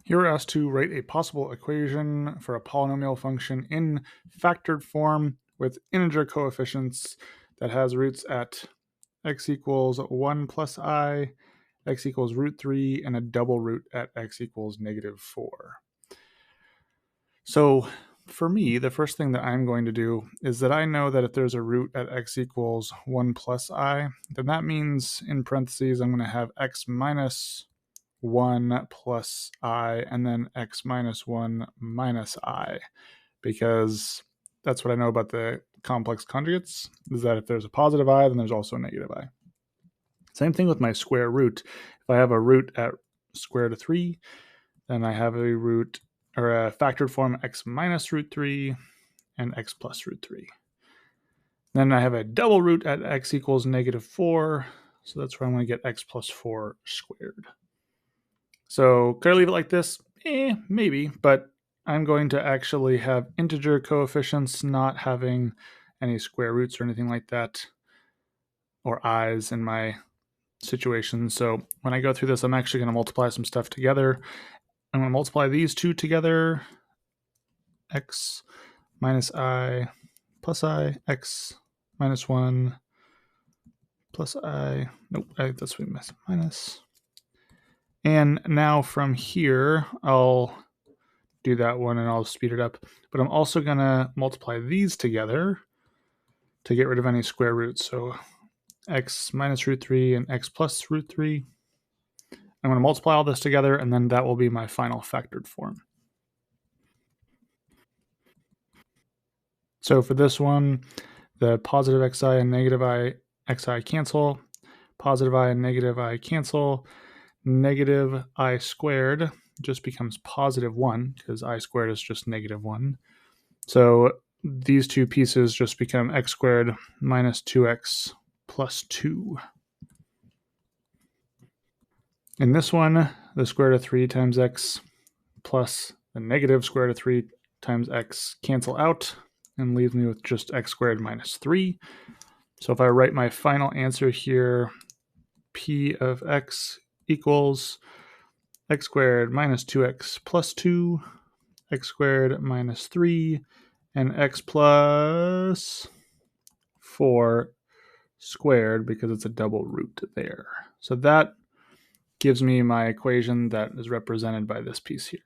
Here we're asked to write a possible equation for a polynomial function in factored form with integer coefficients that has roots at x equals 1 plus I, x equals root 3, and a double root at x equals -4. So for me, the first thing that I'm going to do is that I know that if there's a root at x equals 1 plus I, then that means in parentheses I'm going to have x minus 1 plus I and then x minus 1 minus I, because that's what I know about the complex conjugates, is that if there's a positive I, then there's also a negative I. Same thing with my square root. If I have a root at square root of 3, then I have a root or a factored form x minus root 3 and x plus root 3. Then I have a double root at x equals -4, so that's where I'm going to get x plus 4 squared. So could I leave it like this? Maybe, but I'm going to actually have integer coefficients, not having any square roots or anything like that, or i's in my situation. So when I go through this, I'm actually going to multiply some stuff together. I'm going to multiply these two together, x minus I plus I, x minus 1 plus I, nope, that's what we missed, minus. And now from here, I'll do that one and I'll speed it up. But I'm also going to multiply these together to get rid of any square roots. So x minus root 3 and x plus root 3. I'm going to multiply all this together, and then that will be my final factored form. So for this one, the positive xi and negative xi cancel. Positive I and negative I cancel. Negative I squared just becomes positive 1, because I squared is just -1. So these two pieces just become x squared minus 2x plus 2. In this one, the square root of 3 times x plus the negative square root of 3 times x cancel out and leaves me with just x squared minus 3. So if I write my final answer here, p of x equals x squared minus 2x plus 2, x squared minus 3, and x plus 4 squared, because it's a double root there. So that gives me my equation that is represented by this piece here.